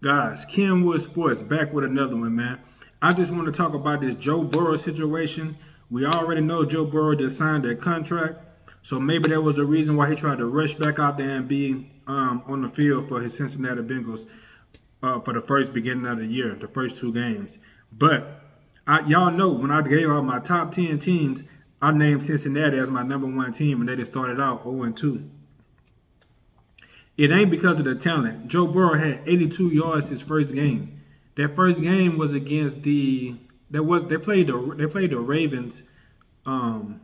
Guys, Kenwood Sports back with another one, man. I just want to talk about this Joe Burrow situation. We already know Joe Burrow just signed a contract, so maybe there was a reason why he tried to rush back out there and be on the field for his Cincinnati Bengals for the first beginning of the year, the first two games. But y'all know when I gave out my top 10 teams, I named Cincinnati as my number one team, and they just started out 0-2. It ain't because of the talent. Joe Burrow had 82 yards his first game. That first game was against they played the Ravens. Um,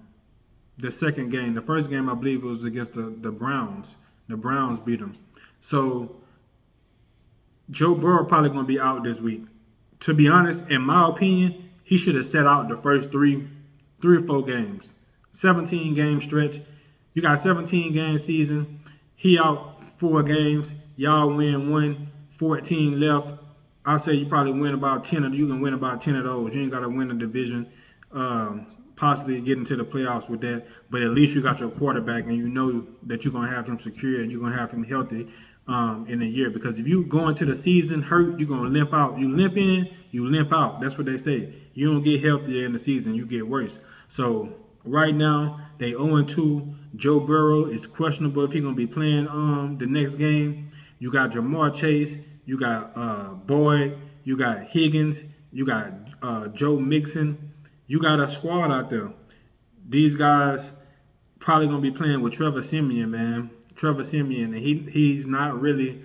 the second game, the first game I believe was against the Browns. The Browns beat them. So Joe Burrow probably gonna be out this week. To be honest, in my opinion, he should have set out the first three or four games. 17 game stretch. You got 17 game season. He out 4 games. Y'all win one. 14 left. I'll say you probably win about 10 of you can win about 10 of those. You ain't gotta win a division. Possibly get into the playoffs with that, but at least you got your quarterback and you know that you're gonna have him secure and you're gonna have him healthy in a year. Because if you go into the season hurt, you're gonna limp out. You limp in, you limp out. That's what they say. You don't get healthier in the season, you get worse. So right now they 0-2. Joe Burrow is questionable if he's gonna be playing the next game. You got Jamar Chase, you got Boyd, you got Higgins, you got Joe Mixon. You got a squad out there. These guys probably gonna be playing with Trevor Siemian, man. Trevor Siemian, and he's not really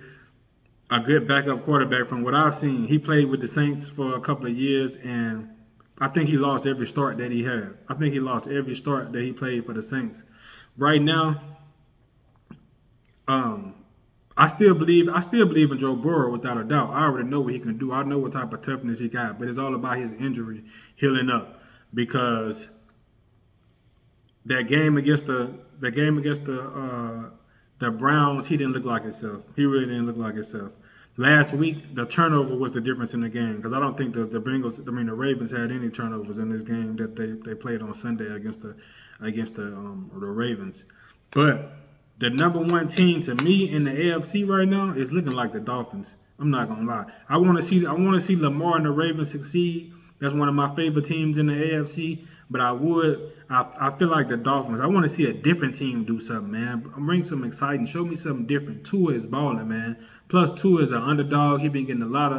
a good backup quarterback from what I've seen. He played with the Saints for a couple of years, and I think he lost every start that he had. I think he lost every start that he played for the Saints. Right now, I still believe in Joe Burrow without a doubt. I already know what he can do. I know what type of toughness he got, but it's all about his injury healing up because that game against the Browns, he didn't look like himself. He really didn't look like himself. Last week, the turnover was the difference in the game because I don't think the Ravens had any turnovers in this game that they played on Sunday against the Ravens. But the number one team to me in the AFC right now is looking like the Dolphins. I'm not gonna lie. I want to see Lamar and the Ravens succeed. That's one of my favorite teams in the AFC. But I feel like the Dolphins. I want to see a different team do something, man. Bring some exciting. Show me something different. Tua is balling, man. Plus, Tua is an underdog. He been getting a lot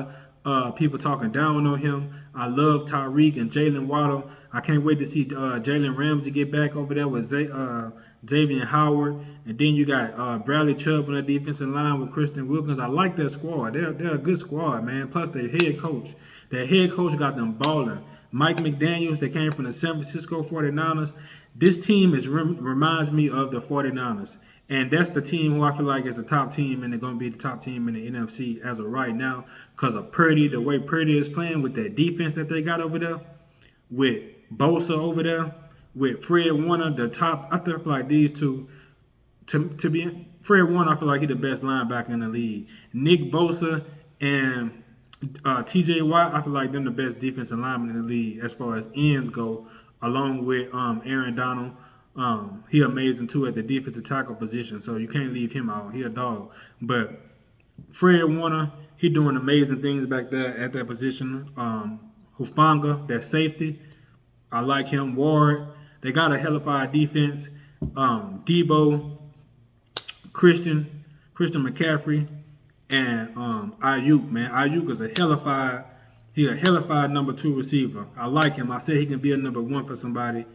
of people talking down on him. I love Tyreek and Jalen Waddle. I can't wait to see Jalen Ramsey get back over there with Xavier Howard. And then you got Bradley Chubb on the defensive line with Christian Wilkins. I like that squad. They're a good squad, man. Plus, their head coach. Their head coach got them balling. Mike McDaniels, that came from the San Francisco 49ers. This team reminds me of the 49ers. And that's the team who I feel like is the top team, and they're going to be the top team in the NFC as of right now because of Purdy, the way Purdy is playing with that defense that they got over there, with Bosa over there, with Fred Warner, the top. I feel like these two, to be Fred Warner, I feel like he's the best linebacker in the league. Nick Bosa and TJ Watt, I feel like them the best defensive linemen in the league as far as ends go, along with Aaron Donald. He amazing too at the defensive tackle position, so you can't leave him out. He a dog. But Fred Warner, he doing amazing things back there at that position. Hufanga, that safety, I like him. Ward, they got a hellified defense. Debo, Christian McCaffrey, and Ayuk, man. Ayuk is a hellified number 2 receiver. I like him. I said he can be a number 1 for somebody.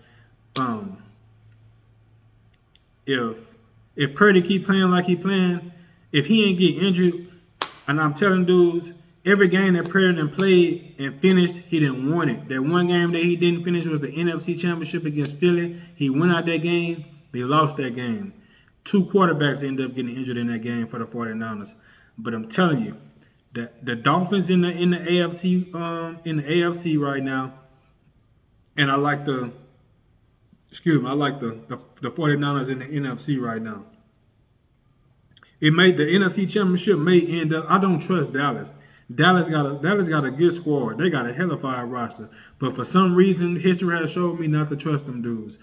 If Purdy keep playing like he playing, if he ain't get injured, and I'm telling dudes, every game that Purdy done played and finished, he didn't won it. That one game that he didn't finish was the NFC Championship against Philly. He went out that game, they lost that game. 2 quarterbacks ended up getting injured in that game for the 49ers. But I'm telling you, the Dolphins in the AFC right now, and I like the 49ers in the NFC right now. The NFC Championship may end up. I don't trust Dallas. Dallas got a good squad. They got a hellified roster. But for some reason, history has showed me not to trust them dudes.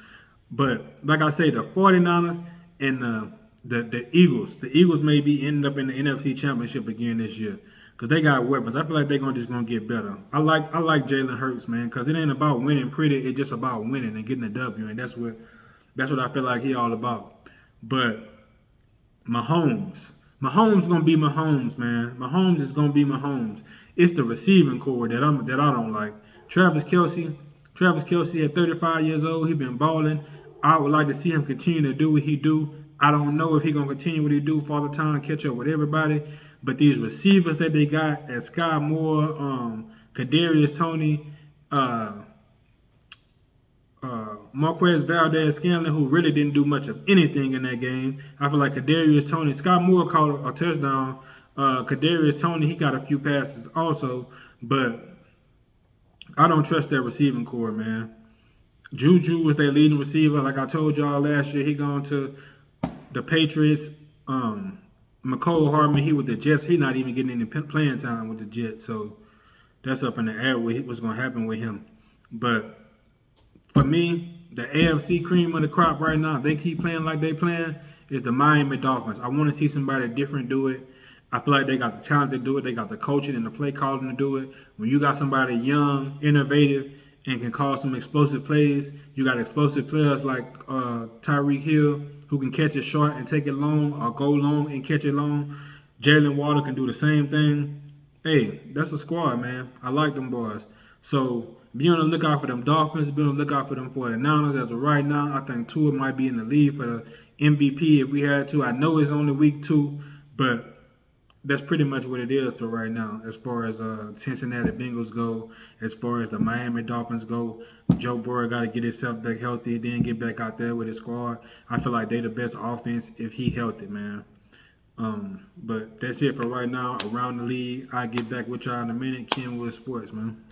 But like I say, the 49ers and the Eagles. The Eagles may be ending up in the NFC Championship again this year because they got weapons. I feel like they're gonna get better. I like Jalen Hurts, man, because it ain't about winning pretty. It's just about winning and getting a W, and that's what I feel like he all about. But Mahomes, Mahomes gonna be Mahomes, man. Mahomes is gonna be Mahomes. It's the receiving core that I don't like. Travis Kelsey, Travis Kelsey at 35 years old, he been balling. I would like to see him continue to do what he do. I don't know if he gonna continue what he do for all the time, catch up with everybody. But these receivers that they got at Sky Moore, Kadarius Toney, uh, Marquez Valdez-Scantling, who really didn't do much of anything in that game. I feel like Kadarius Toney, Scott Moore caught a touchdown. Kadarius Toney, he got a few passes also, but I don't trust that receiving core, man. Juju was their leading receiver. Like I told y'all last year, he gone to the Patriots. McCole Hardman, he with the Jets. He not even getting any playing time with the Jets, so that's up in the air what's going to happen with him. But for me, the AFC cream of the crop right now, if they keep playing like they playing, is the Miami Dolphins. I want to see somebody different do it. I feel like they got the talent to do it. They got the coaching and the play calling to do it. When you got somebody young, innovative, and can call some explosive plays, you got explosive players like Tyreek Hill who can catch it short and take it long, or go long and catch it long. Jalen Water can do the same thing. Hey, that's a squad, man. I like them boys. So be on the lookout for them Dolphins. Be on the lookout for them 49ers. As of right now, I think Tua might be in the lead for the MVP if we had to. I know it's only week 2, but that's pretty much what it is for right now. As far as Cincinnati Bengals go, as far as the Miami Dolphins go, Joe Burrow got to get himself back healthy, then get back out there with his squad. I feel like they the best offense if he healthy, man. But that's it for right now. Around the league, I'll get back with y'all in a minute. Kenwood Sports, man.